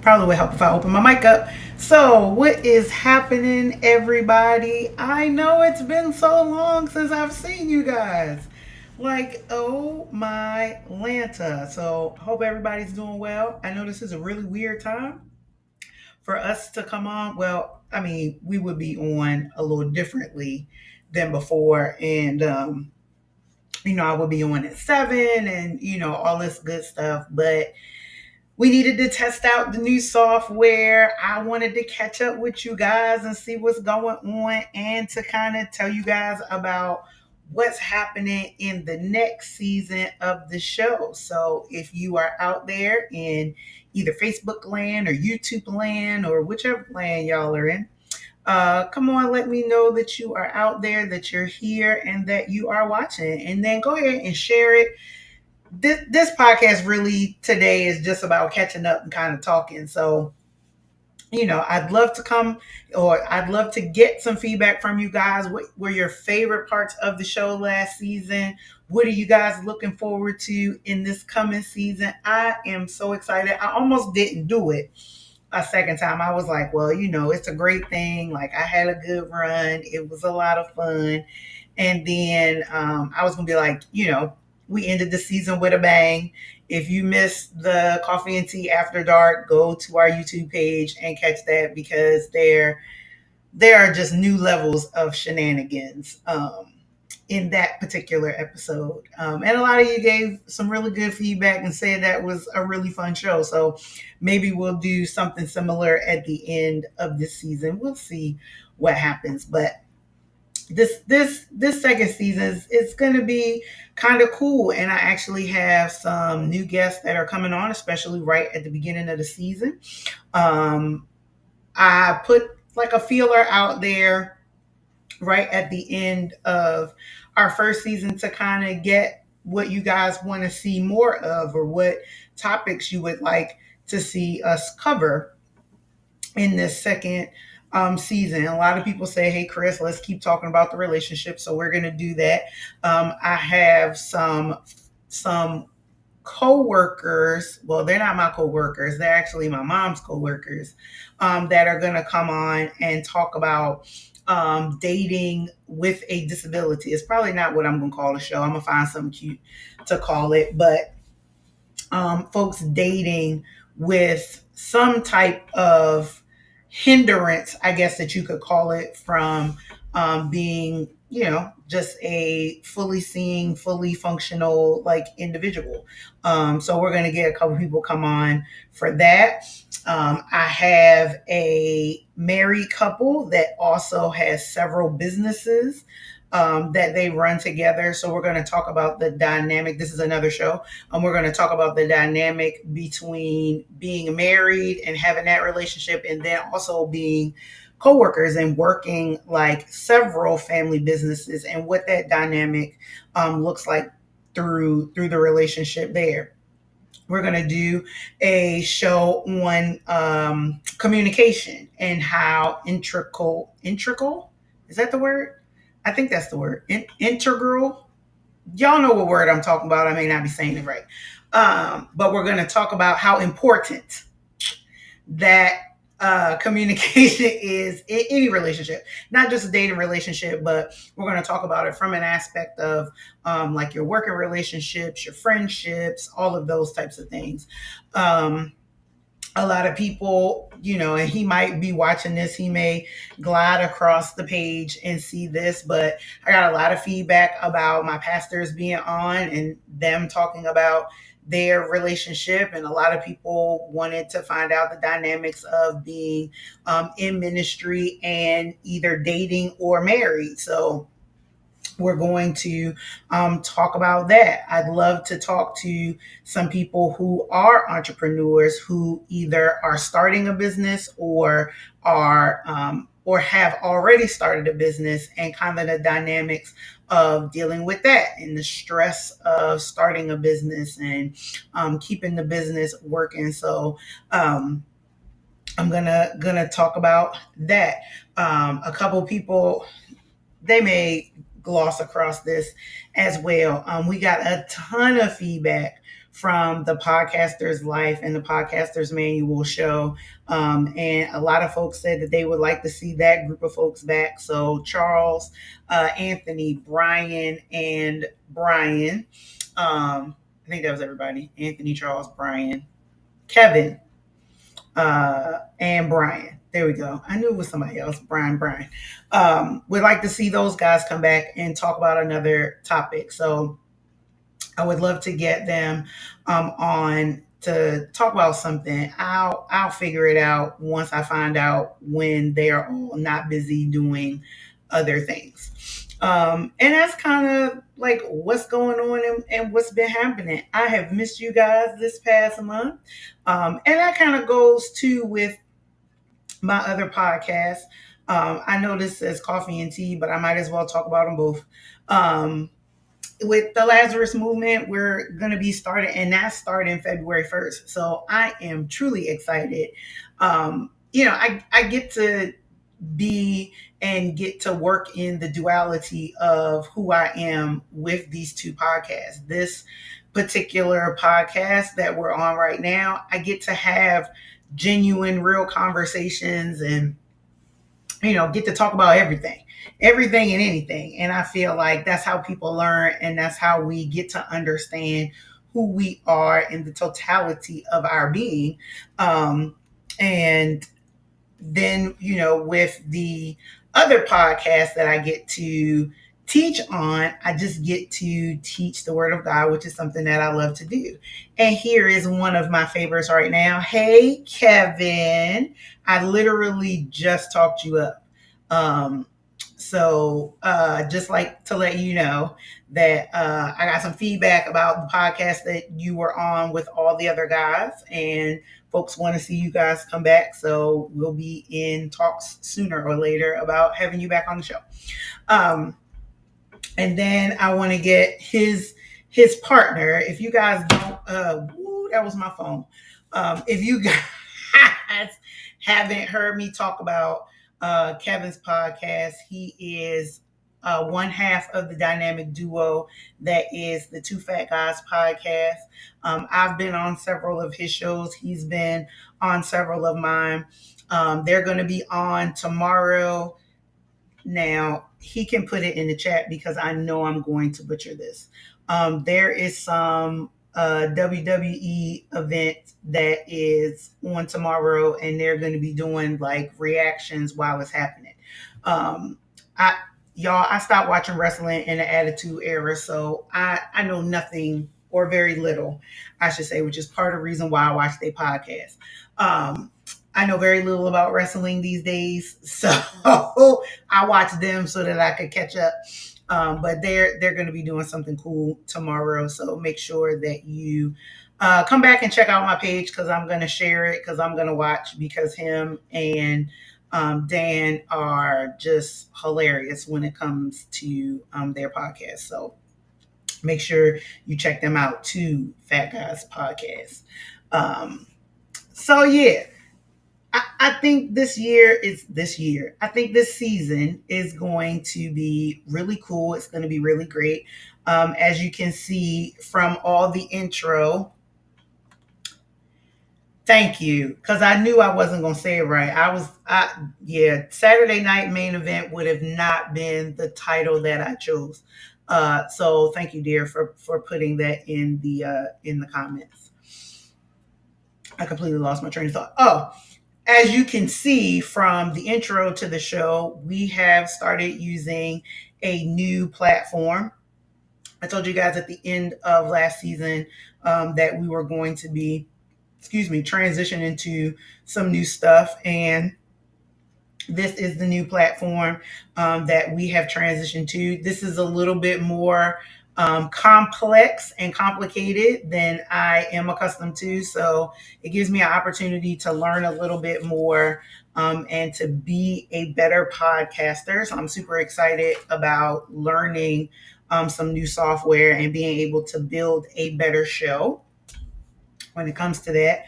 Probably would help if I open my mic up. So, what is happening, everybody? I know it's been so long since I've seen you guys. Like, oh my Lanta. So, hope everybody's doing well. I know this is a really weird time for us to come on. Well, I mean, we would be on a little differently than before. I would be on at 7 and, all this good stuff. But we needed to test out the new software. I wanted to catch up with you guys and see what's going on and to kind of tell you guys about what's happening in the next season of the show. So if you are out there in either Facebook land or YouTube land or whichever land y'all are in, come on, let me know that you are out there, that you're here, and that you are watching. And then go ahead and share it. This podcast really today is just about catching up and kind of talking. So, I'd love to come or I'd love to get some feedback from you guys. What were your favorite parts of the show last season? What are you guys looking forward to in this coming season? I am so excited. I almost didn't do it a second time. I was like, well, it's a great thing. Like, I had a good run. It was a lot of fun. And then I was going to be like, we ended the season with a bang. If you missed the Coffee and Tea After Dark, go to our YouTube page and catch that because there are just new levels of shenanigans in that particular episode. And a lot of you gave some really good feedback and said that was a really fun show. So maybe we'll do something similar at the end of this season. We'll see what happens. But this second season is going to be kind of cool, and I actually have some new guests that are coming on, especially right at the beginning of the season. I put like a feeler out there right at the end of our first season to kind of get what you guys want to see more of or what topics you would like to see us cover in this second season. A lot of people say, hey, Chris, let's keep talking about the relationship. So we're going to do that. I have some co-workers. Well, they're not my co-workers. They're actually my mom's co-workers that are going to come on and talk about dating with a disability. It's probably not what I'm going to call the show. I'm going to find something cute to call it. But folks dating with some type of hindrance, I guess that you could call it, from being, just a fully seeing, fully functional like individual. So we're going to get a couple people come on for that. I have a married couple that also has several businesses that they run together. So we're going to talk about the dynamic. This is another show. We're going to talk about the dynamic between being married and having that relationship, and then also being coworkers and working like several family businesses, and what that dynamic looks like through the relationship there. We're going to do a show on communication and how integral, is that the word? I think that's the word. Integral. Y'all know what word I'm talking about. I may not be saying it right. But we're going to talk about how important that communication is in any relationship, not just a dating relationship, but we're going to talk about it from an aspect of like your working relationships, your friendships, all of those types of things. A lot of people, and he might be watching this, he may glide across the page and see this, but I got a lot of feedback about my pastors being on and them talking about their relationship. And a lot of people wanted to find out the dynamics of being in ministry and either dating or married. So we're going to talk about that. I'd love to talk to some people who are entrepreneurs who either are starting a business or have already started a business, and kind of the dynamics of dealing with that and the stress of starting a business and keeping the business working. So I'm gonna talk about that. A couple people, they may gloss across this as well. We got a ton of feedback from the Podcaster's Life and the Podcaster's Manual show. And a lot of folks said that they would like to see that group of folks back. So Charles, Anthony, Brian, and Brian. I think that was everybody. Anthony, Charles, Brian, Kevin, and Brian. There we go. I knew it was somebody else. Brian. Would like to see those guys come back and talk about another topic. So I would love to get them on to talk about something. I'll figure it out once I find out when they are all not busy doing other things. And that's kind of like what's going on and what's been happening. I have missed you guys this past month. And that kind of goes too with my other podcast. I know this says coffee and tea, but I might as well talk about them both. With the Lazarus Movement, we're going to be starting, and that's starting February 1st. So I am truly excited. I get to be and get to work in the duality of who I am with these two podcasts. This particular podcast that we're on right now, I get to have genuine, real conversations and, get to talk about everything and anything. And I feel like that's how people learn, and that's how we get to understand who we are in the totality of our being. And then, with the other podcast that I get to teach on, I just get to teach the Word of God, which is something that I love to do. And here is one of my favorites right now. Hey, Kevin, I literally just talked you up. So just like to let you know that I got some feedback about the podcast that you were on with all the other guys, and folks want to see you guys come back. So we'll be in talks sooner or later about having you back on the show. And then I want to get his partner. If you guys don't, that was my phone. If you guys haven't heard me talk about Kevin's podcast, he is one half of the dynamic duo that is the Two Fat Guys podcast. I've been on several of his shows. He's been on several of mine. They're going to be on tomorrow. Now, he can put it in the chat because I know I'm going to butcher this. There is some WWE event that is on tomorrow, and they're going to be doing like reactions while it's happening. I stopped watching wrestling in the Attitude Era, so I know nothing or very little, I should say, which is part of the reason why I watch their podcast. I know very little about wrestling these days, so I watch them so that I could catch up. But they're going to be doing something cool tomorrow, so make sure that you come back and check out my page, because I'm going to share it, because I'm going to watch, because him and Dan are just hilarious when it comes to their podcast. So make sure you check them out too, Fat Guys Podcast. So yeah. I think this year. I think this season is going to be really cool. It's going to be really great. As you can see from all the intro. Thank you, because I knew I wasn't going to say it right. Saturday Night Main Event would have not been the title that I chose. So thank you, dear, for putting that in the comments. I completely lost my train of thought. Oh. As you can see from the intro to the show, we have started using a new platform. I told you guys at the end of last season that we were going to be, transition into some new stuff. And this is the new platform that we have transitioned to. This is a little bit more complex and complicated than I am accustomed to. So it gives me an opportunity to learn a little bit more and to be a better podcaster. So I'm super excited about learning some new software and being able to build a better show when it comes to that.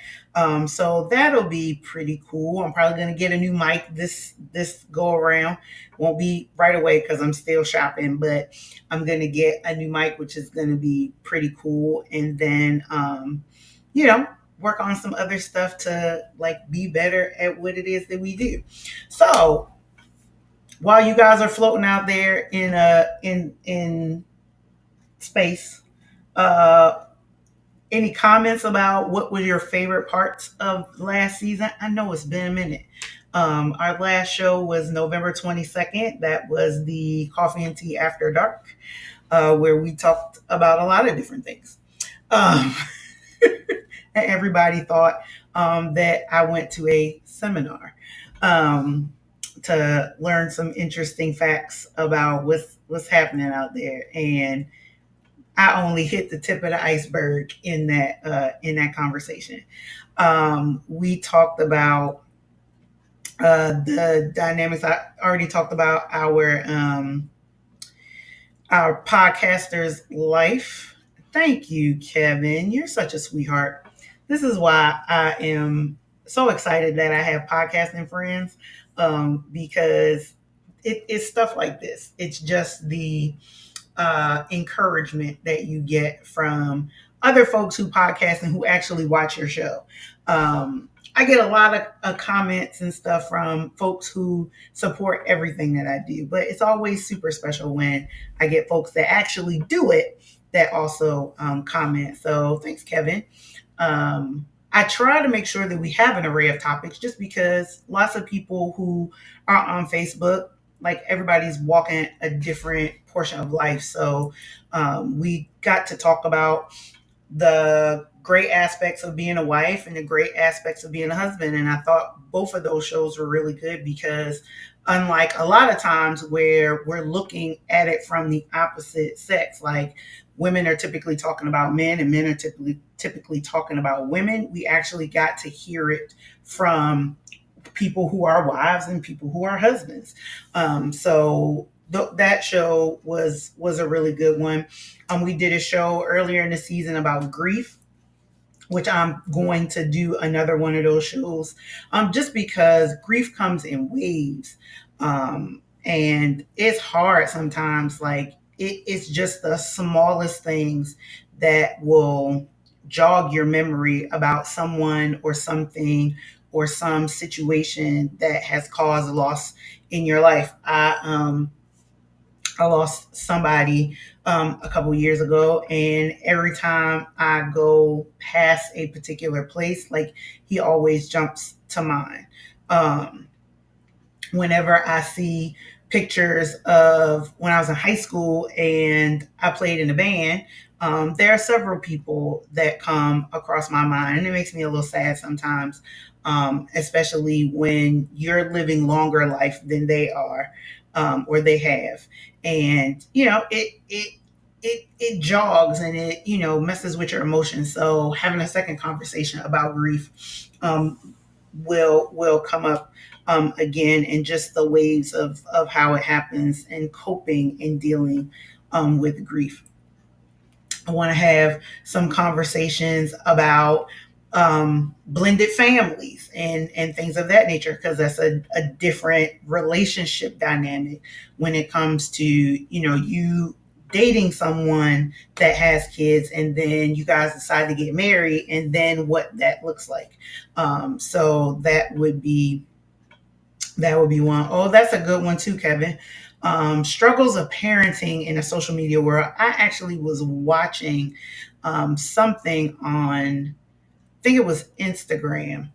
So that'll be pretty cool. I'm probably gonna get a new mic this go around. Won't be right away because I'm still shopping, but I'm gonna get a new mic, which is gonna be pretty cool. And then you know, work on some other stuff to like be better at what it is that we do. So while you guys are floating out there in space, uh any comments about what were your favorite parts of last season? I know it's been a minute. Our last show was November 22nd. That was the Coffee and Tea After Dark, where we talked about a lot of different things. Um, and everybody thought that I went to a seminar um, to learn some interesting facts about what's happening out there. And I only hit the tip of the iceberg in that conversation. We talked about the dynamics. I already talked about our podcaster's life. Thank you, Kevin. You're such a sweetheart. This is why I am so excited that I have podcasting friends because it's stuff like this. It's just the encouragement that you get from other folks who podcast and who actually watch your show. I get a lot of comments and stuff from folks who support everything that I do, but it's always super special when I get folks that actually do it that also comment. So thanks, Kevin. I try to make sure that we have an array of topics just because lots of people who are on Facebook, like everybody's walking a different portion of life. So we got to talk about the great aspects of being a wife and the great aspects of being a husband. And I thought both of those shows were really good because, unlike a lot of times where we're looking at it from the opposite sex, like women are typically talking about men and men are typically talking about women, we actually got to hear it from people who are wives and people who are husbands. That show was a really good one. We did a show earlier in the season about grief, which I'm going to do another one of those shows, just because grief comes in waves, and it's hard sometimes. Like it's just the smallest things that will jog your memory about someone or something or some situation that has caused loss in your life. I lost somebody a couple years ago, and every time I go past a particular place, like he always jumps to mind. Um, Whenever I see pictures of when I was in high school and I played in a band, there are several people that come across my mind, and it makes me a little sad sometimes, especially when you're living longer life than they are or they have, and it jogs and it messes with your emotions. So having a second conversation about grief will come up again, and just the ways of how it happens and coping and dealing with grief. I want to have some conversations about blended families and things of that nature, because that's a different relationship dynamic when it comes to you dating someone that has kids and then you guys decide to get married and then what that looks like. So that would be one. Oh, that's a good one too, Kevin. Struggles of parenting in a social media world. I actually was watching something on, I think it was Instagram,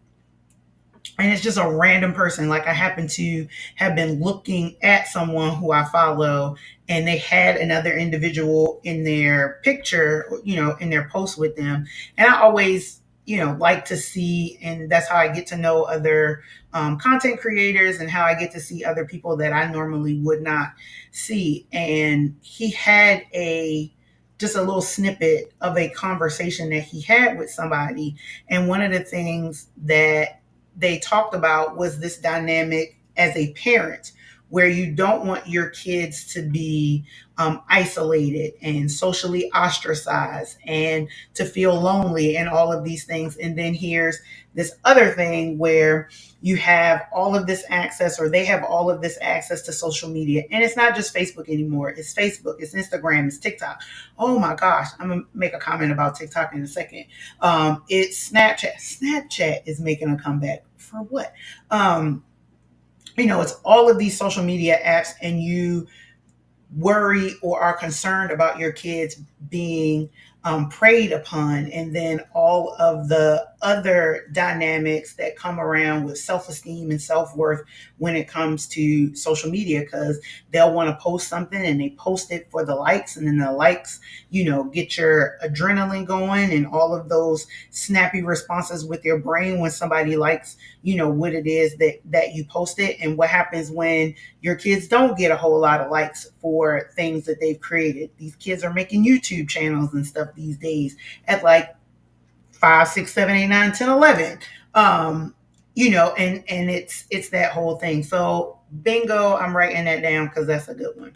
and it's just a random person. Like I happen to have been looking at someone who I follow, and they had another individual in their picture, in their post with them. And I always, like to see, and that's how I get to know other content creators and how I get to see other people that I normally would not see. And he had just a little snippet of a conversation that he had with somebody. And one of the things that they talked about was this dynamic as a parent, where you don't want your kids to be isolated and socially ostracized and to feel lonely and all of these things. And then here's this other thing where you have all of this access, or they have all of this access to social media. And it's not just Facebook anymore. It's Facebook, it's Instagram, it's TikTok. Oh my gosh, I'm gonna make a comment about TikTok in a second. It's Snapchat. Snapchat is making a comeback. For what? It's all of these social media apps, and you worry or are concerned about your kids being preyed upon, and then all of the other dynamics that come around with self-esteem and self-worth when it comes to social media, because they'll want to post something and they post it for the likes, and then the likes get your adrenaline going and all of those snappy responses with your brain when somebody likes what it is that you posted. And what happens when your kids don't get a whole lot of likes for things that they've created? These kids are making YouTube channels and stuff these days at like 5, 6, 7, 8, 9, 10, 11. And it's that whole thing. So bingo, I'm writing that down because that's a good one.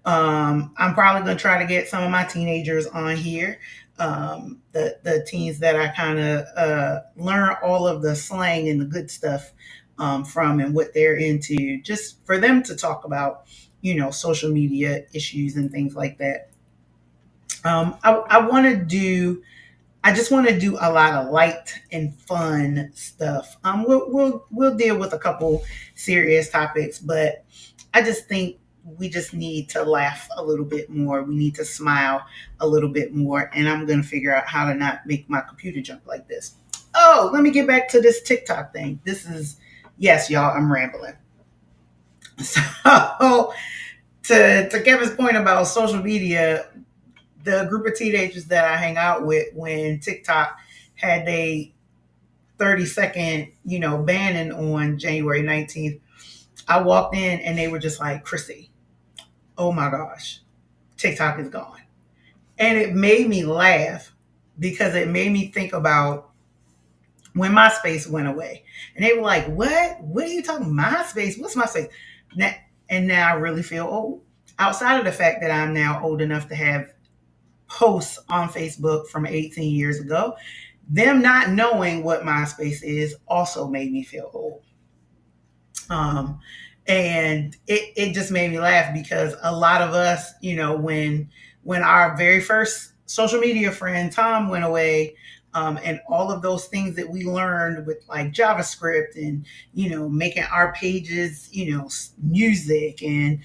I'm probably going to try to get some of my teenagers on here. The teens that I kind of learn all of the slang and the good stuff from, and what they're into, just for them to talk about, social media issues and things like that. I just want to do a lot of light and fun stuff. We'll deal with a couple serious topics, but I just think we just need to laugh a little bit more. We need to smile a little bit more, and I'm going to figure out how to not make my computer jump like this. Oh, let me get back to this TikTok thing. Yes, y'all, I'm rambling. So, to Kevin's point about social media, the group of teenagers that I hang out with, when TikTok had a 30-second, banning on January 19th, I walked in and they were just like, Chrissy, oh my gosh, TikTok is gone. And it made me laugh because it made me think about when MySpace went away. And they were like, what? What are you talking MySpace? What's MySpace? And now I really feel old. Outside of the fact that I'm now old enough to have posts on Facebook from 18 years ago, them not knowing what MySpace is also made me feel old. And it just made me laugh because a lot of us, when our very first social media friend Tom went away, and all of those things that we learned with like JavaScript and making our pages, music, and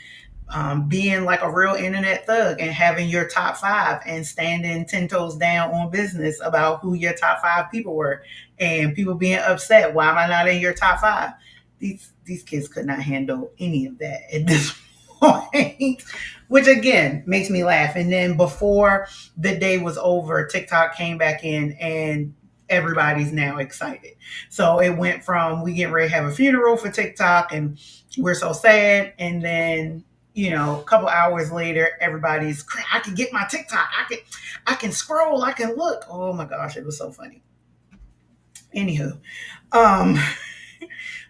being like a real internet thug and having your top 5 and standing 10 toes down on business about who your top 5 people were, and people being upset, why am I not in your top 5? These kids could not handle any of that at this point, which again makes me laugh. And then before the day was over, TikTok came back in and everybody's now excited. So it went from, we getting ready to have a funeral for TikTok and we're so sad, and then a couple hours later, everybody's, I can get my TikTok, I can scroll, I can look. Oh my gosh, it was so funny. Anywho,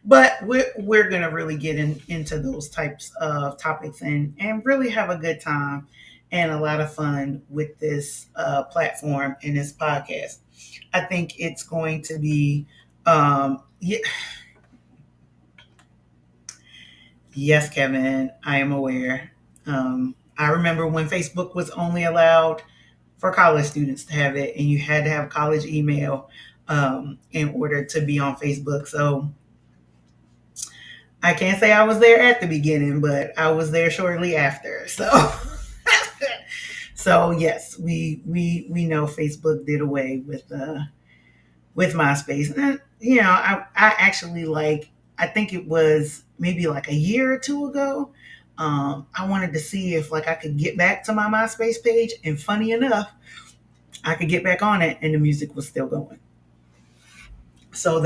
but we're gonna really get into those types of topics and really have a good time and a lot of fun with this platform and this podcast. I think it's going to be, yeah. Yes, Kevin, I am aware. I remember when Facebook was only allowed for college students to have it, and you had to have college email in order to be on Facebook. So I can't say I was there at the beginning, but I was there shortly after. So, so yes, we know Facebook did away with MySpace. And, I actually I think it was maybe like a year or two ago. I wanted to see if I could get back to my MySpace page, and funny enough, I could get back on it, and the music was still going. So in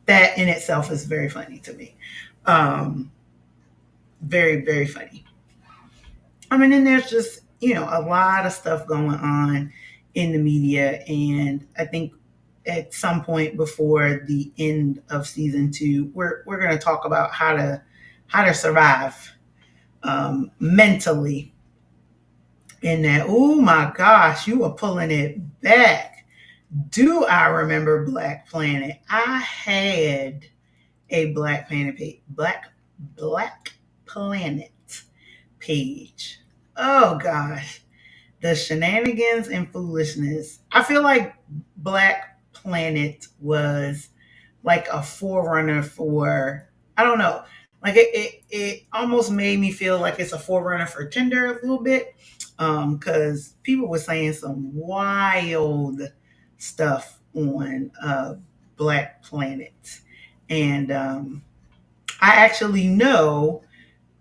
that in itself is very funny to me. Very, very funny. I mean, and there's just a lot of stuff going on in the media, and I think at some point before the end of season 2, we're going to talk about how to survive mentally in that. Oh my gosh, you are pulling it back. Do I remember Black Planet? I had a Black Planet page. Oh gosh, the shenanigans and foolishness. I feel like Black Planet was like a forerunner for, I don't know, like it almost made me feel like it's a forerunner for Tinder a little bit, because people were saying some wild stuff on Black Planet. And I actually know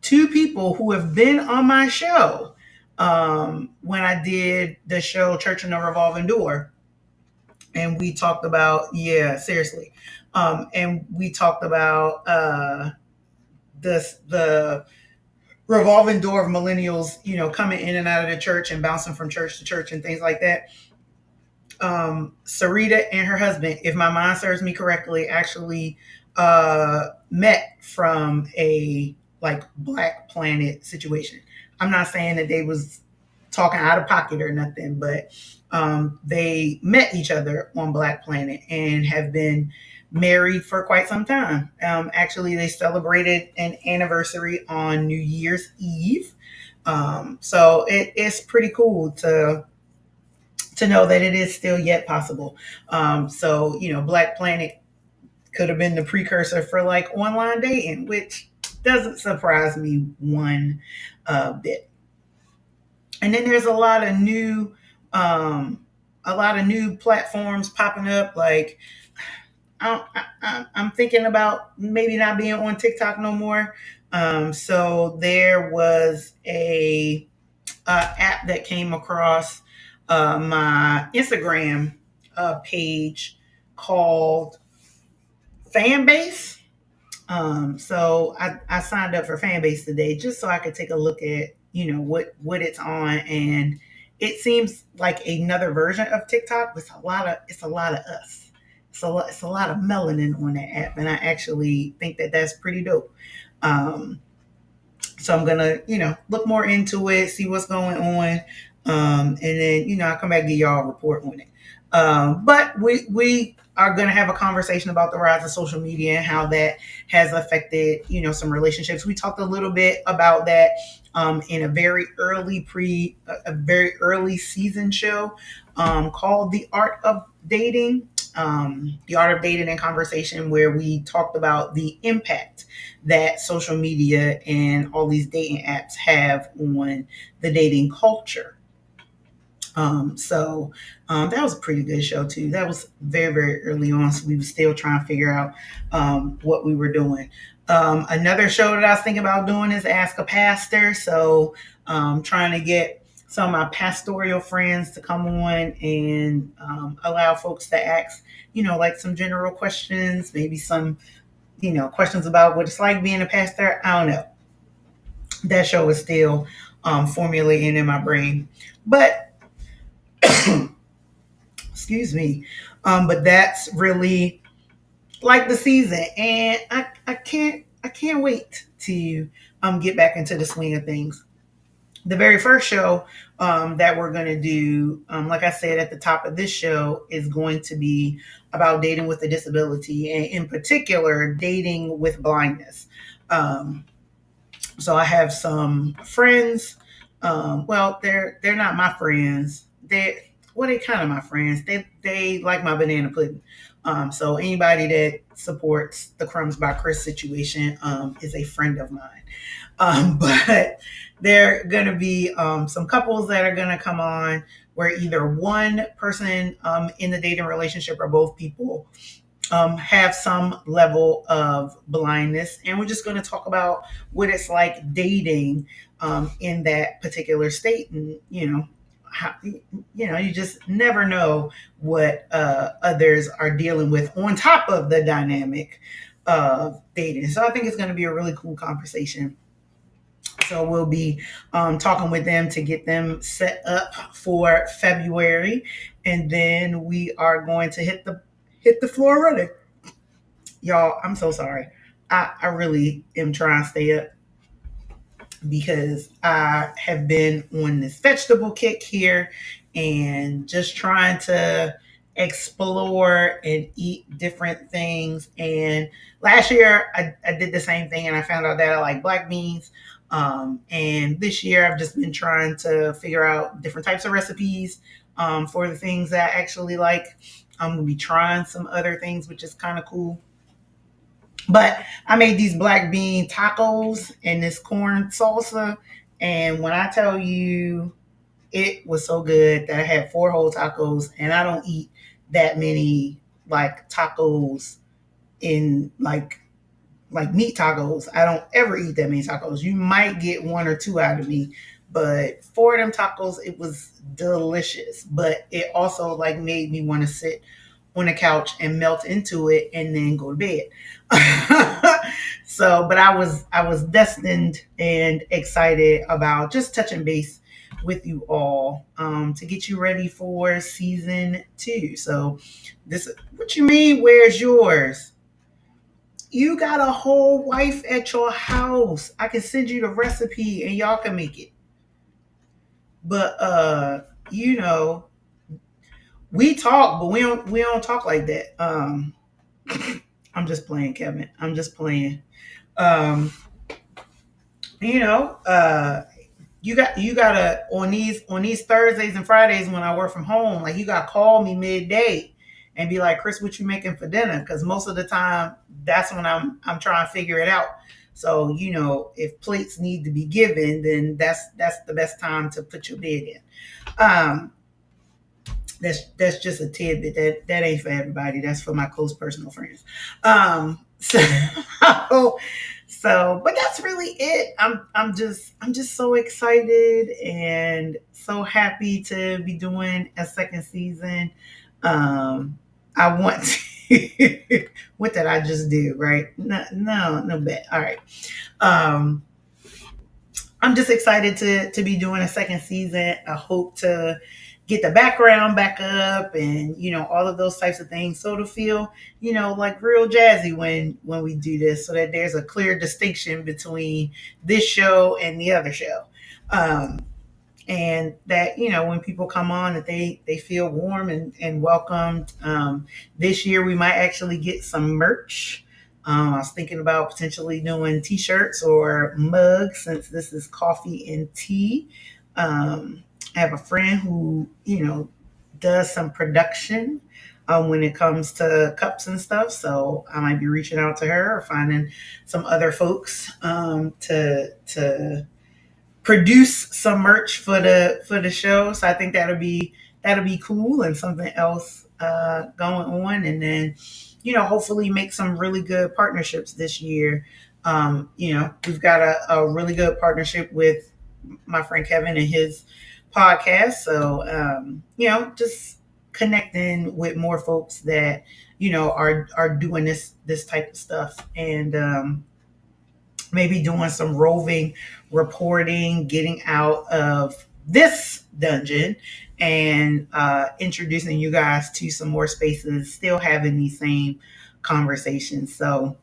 two people who have been on my show when I did the show Church in the Revolving Door. And we talked about, yeah, seriously. And we talked about the revolving door of millennials, coming in and out of the church and bouncing from church to church and things like that. Sarita and her husband, if my mind serves me correctly, actually met from a like Black Planet situation. I'm not saying that they was talking out of pocket or nothing, but they met each other on Black Planet and have been married for quite some time. Actually, they celebrated an anniversary on New Year's Eve. So it's pretty cool to know that it is still yet possible. So, Black Planet could have been the precursor for like online dating, which doesn't surprise me one bit. And then there's a lot of new platforms popping up. Like I'm thinking about maybe not being on TikTok no more. So there was a app that came across my Instagram page called Fanbase. So I signed up for Fanbase today just so I could take a look at what it's on, and it seems like another version of TikTok. But it's a lot of us. It's a lot of melanin on that app, and I actually think that that's pretty dope. Um, so I'm gonna look more into it, see what's going on, and then I'll come back and give y'all a report on it. But we are going to have a conversation about the rise of social media and how that has affected some relationships. We talked a little bit about that in a very early season show called The Art of Dating and Conversation, where we talked about the impact that social media and all these dating apps have on the dating culture. That was a pretty good show too. That was very, very early on, so we were still trying to figure out what we were doing. Another show that I was thinking about doing is Ask a Pastor. So trying to get some of my pastoral friends to come on and allow folks to ask, like some general questions, maybe some, questions about what it's like being a pastor. I don't know. That show is still formulating in my brain. But excuse me. But that's really like the season, and I can't wait to get back into the swing of things. The very first show that we're going to do, like I said at the top of this show, is going to be about dating with a disability, and in particular, dating with blindness. So I have some friends. Well, they're not my friends. They kind of my friends. They like my banana pudding. So anybody that supports the Crumbs by Chris situation is a friend of mine. But there are going to be some couples that are going to come on where either one person in the dating relationship or both people have some level of blindness. And we're just going to talk about what it's like dating in that particular state. And, how, you just never know what others are dealing with on top of the dynamic of dating. So I think it's going to be a really cool conversation. So we'll be talking with them to get them set up for February. And then we are going to hit hit the floor running. Y'all, I'm so sorry. I really am trying to stay up because I have been on this vegetable kick here and just trying to explore and eat different things. And last year I did the same thing and I found out that I like black beans. And this year I've just been trying to figure out different types of recipes for the things that I actually like. I'm gonna be trying some other things, which is kind of cool. But I made these black bean tacos and this corn salsa. And when I tell you it was so good that I had four whole tacos, and I don't eat that many like tacos in like meat tacos. I don't ever eat that many tacos. You might get one or two out of me, but four of them tacos, it was delicious. But it also like made me want to sit on the couch and melt into it and then go to bed. So, but I was destined and excited about just touching base with you all to get you ready for season 2. So, this what you mean? Where's yours? You got a whole wife at your house. I can send you the recipe and y'all can make it. But you know, we talk, but we don't talk like that. I'm just playing, Kevin. I'm just playing. Um, you know, you gotta on these Thursdays and Fridays when I work from home, like you gotta call me midday and be like, Chris, what you making for dinner? Because most of the time that's when I'm trying to figure it out. So if plates need to be given, then that's the best time to put your bed in. Um, that's just a tidbit that ain't for everybody. That's for my close personal friends. So but that's really it. I'm just so excited and so happy to be doing a second season. Um, I want to, what did I just do? Right? No, no bet. All right. Um, I'm just excited to be doing a second season. I hope to get the background back up and all of those types of things, so to feel like real jazzy when we do this, so that there's a clear distinction between this show and the other show. um, and that when people come on, that they feel warm and welcomed. This year we might actually get some merch. I was thinking about potentially doing t-shirts or mugs, since this is coffee and tea. I have a friend who does some production when it comes to cups and stuff, so I might be reaching out to her or finding some other folks to produce some merch for the show. So I think that'll be cool and something else going on, and then hopefully make some really good partnerships this year. We've got a really good partnership with my friend Kevin and his podcast. So just connecting with more folks that are doing this type of stuff, and maybe doing some roving reporting, getting out of this dungeon and introducing you guys to some more spaces, still having these same conversations. So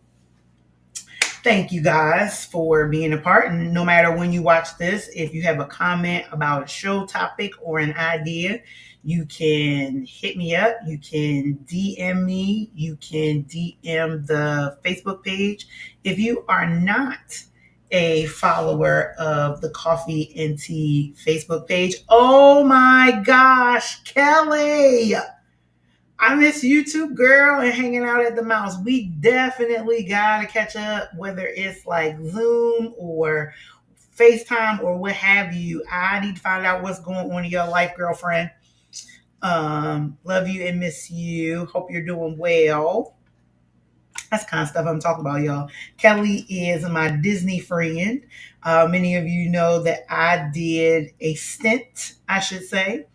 thank you guys for being a part. And no matter when you watch this, if you have a comment about a show topic or an idea, you can hit me up. You can DM me. You can DM the Facebook page. If you are not a follower of the Coffee and Tea Facebook page, oh my gosh, Kelly, I miss YouTube, girl, and hanging out at the mouse. We definitely gotta catch up, whether it's like Zoom or FaceTime or what have you. I need to find out what's going on in your life, girlfriend. Love you and miss you. Hope you're doing well. That's the kind of stuff I'm talking about, y'all. Kelly is my Disney friend. Many of you know that I did a stint, I should say,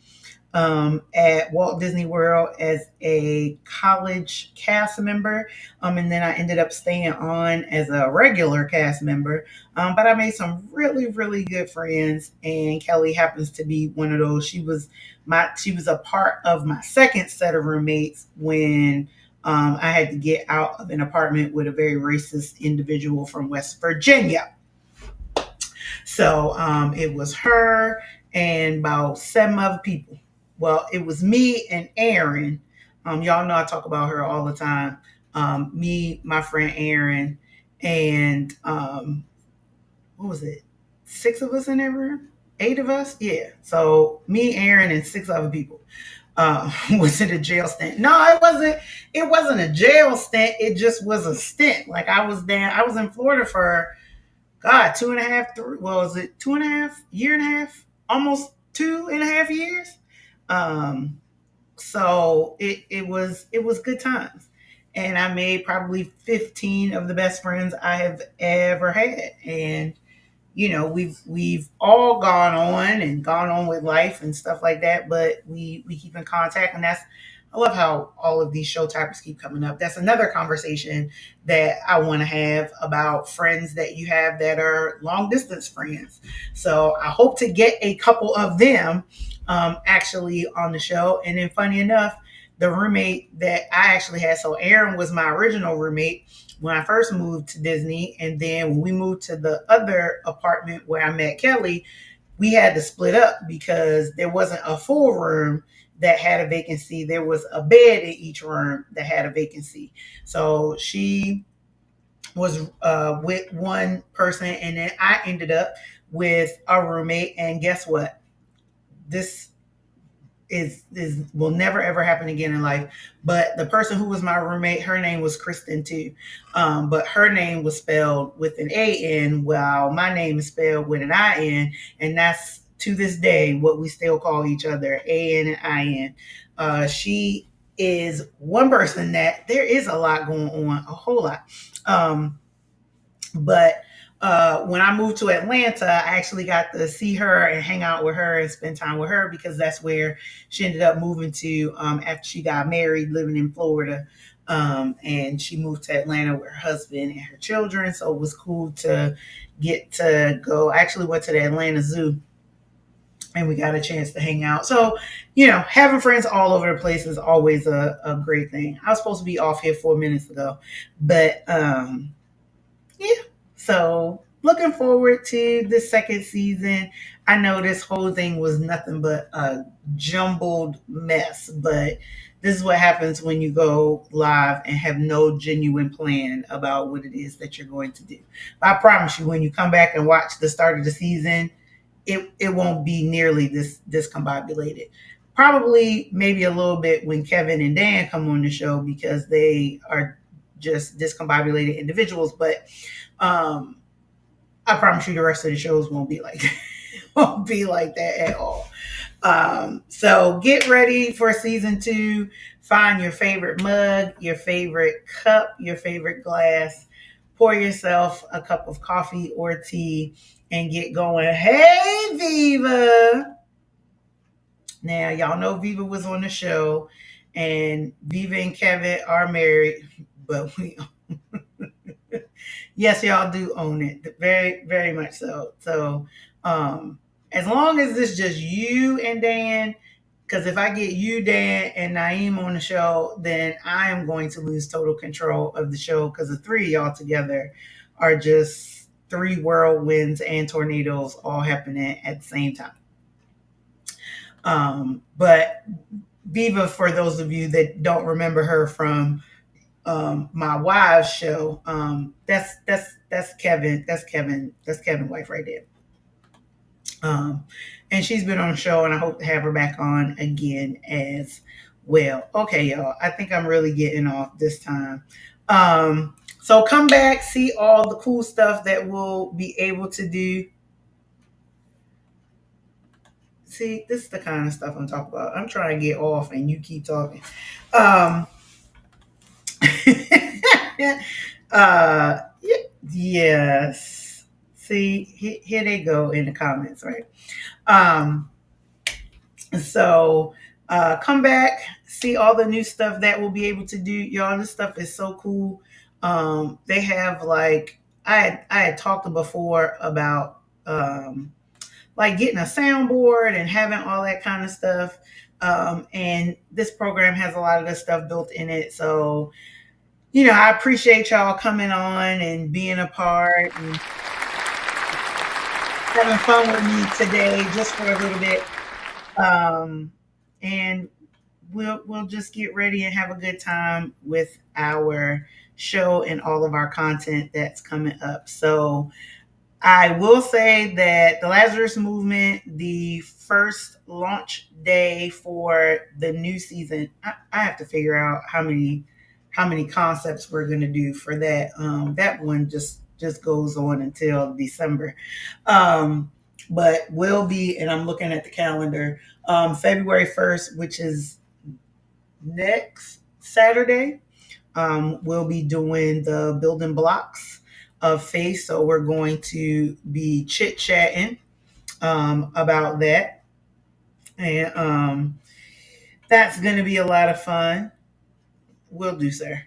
at Walt Disney World as a college cast member. And then I ended up staying on as a regular cast member. But I made some really, really good friends, and Kelly happens to be one of those. She was a part of my second set of roommates when I had to get out of an apartment with a very racist individual from West Virginia. So it was her and about seven other people. Well, it was me and Aaron. Y'all know I talk about her all the time. Me, my friend Aaron, and what was it? Six of us in that room? Eight of us? Yeah. So me, Aaron, and six other people. Was it a jail stint? No, it wasn't. It wasn't a jail stint. It just was a stint. Like I was there. I was in Florida for God, two and a half, three. Well, was it two and a half, year and a half, almost 2.5 years? Um, so it was good times, and I made probably 15 of the best friends I have ever had, and we've all gone on with life and stuff like that, but we keep in contact, and that's I love how all of these show topics keep coming up. That's another conversation that I want to have about friends that you have that are long distance friends. So I hope to get a couple of them actually on the show. And then, funny enough, the roommate that I actually had, so Aaron was my original roommate when I first moved to Disney. And then when we moved to the other apartment where I met Kelly, we had to split up because there wasn't a full room that had a vacancy. There was a bed in each room that had a vacancy. So she was with one person, and then I ended up with a roommate. And guess what? This is will never ever happen again in life. But the person who was my roommate, her name was Kristen too, but her name was spelled with an A-N, while my name is spelled with an I-N, and that's to this day what we still call each other, A-N and I-N. She is one person that there is a lot going on, a whole lot. But when I moved to Atlanta, I actually got to see her and hang out with her and spend time with her because that's where she ended up moving to after she got married, living in Florida. And she moved to Atlanta with her husband and her children. So it was cool to get to go. I actually went to the Atlanta Zoo and we got a chance to hang out. So, having friends all over the place is always a great thing. I was supposed to be off here 4 minutes ago, but yeah. So looking forward to the second season. I know this whole thing was nothing but a jumbled mess, but this is what happens when you go live and have no genuine plan about what it is that you're going to do. But I promise you, when you come back and watch the start of the season, it won't be nearly this discombobulated. Probably maybe a little bit when Kevin and Dan come on the show because they are just discombobulated individuals, but um, I promise you the rest of the shows won't be like that. Won't be like that at all. So get ready for season 2. Find your favorite mug, your favorite cup, your favorite glass. Pour yourself a cup of coffee or tea and get going. Hey, Viva! Now, y'all know Viva was on the show, and Viva and Kevin are married, but we yes, y'all do own it. Very, very much so. So, as long as it's just you and Dan, because if I get you, Dan, and Naeem on the show, then I am going to lose total control of the show because the three of y'all together are just three whirlwinds and tornadoes all happening at the same time. But Viva, for those of you that don't remember her from my wives show. That's Kevin. That's Kevin's wife right there. And she's been on the show, and I hope to have her back on again as well. Okay, y'all. I think I'm really getting off this time. So come back, see all the cool stuff that we'll be able to do. See, this is the kind of stuff I'm talking about. I'm trying to get off, and you keep talking. uh, yes. See, here they go in the comments, right? Um, so come back, see all the new stuff that we'll be able to do. Y'all, this stuff is so cool. They have like I had talked before about like getting a soundboard and having all that kind of stuff. And this program has a lot of this stuff built in it. So, I appreciate y'all coming on and being a part and having fun with me today just for a little bit. And we'll just get ready and have a good time with our show and all of our content that's coming up. So I will say that the Lazarus Movement, the first launch day for the new season, I have to figure out how many concepts we're going to do for that. That one just goes on until December. But will be, and I'm looking at the calendar, February 1st, which is next Saturday. We'll be doing the building blocks of faith. So we're going to be chit chatting about that. And that's going to be a lot of fun. Will do, sir.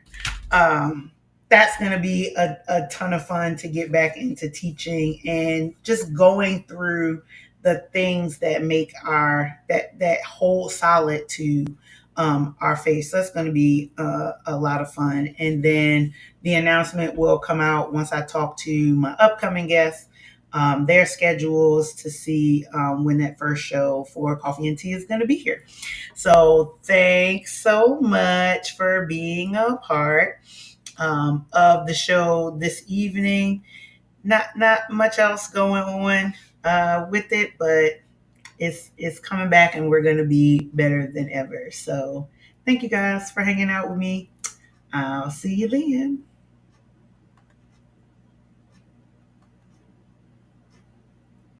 Um, that's going to be a ton of fun to get back into teaching and just going through the things that make that hold solid to our faith. So that's going to be a lot of fun. And then the announcement will come out once I talk to my upcoming guests, their schedules to see when that first show for Coffee and Tea is going to be here. So thanks so much for being a part of the show this evening. Not much else going on with it, but it's coming back and we're going to be better than ever. So thank you guys for hanging out with me. I'll see you then.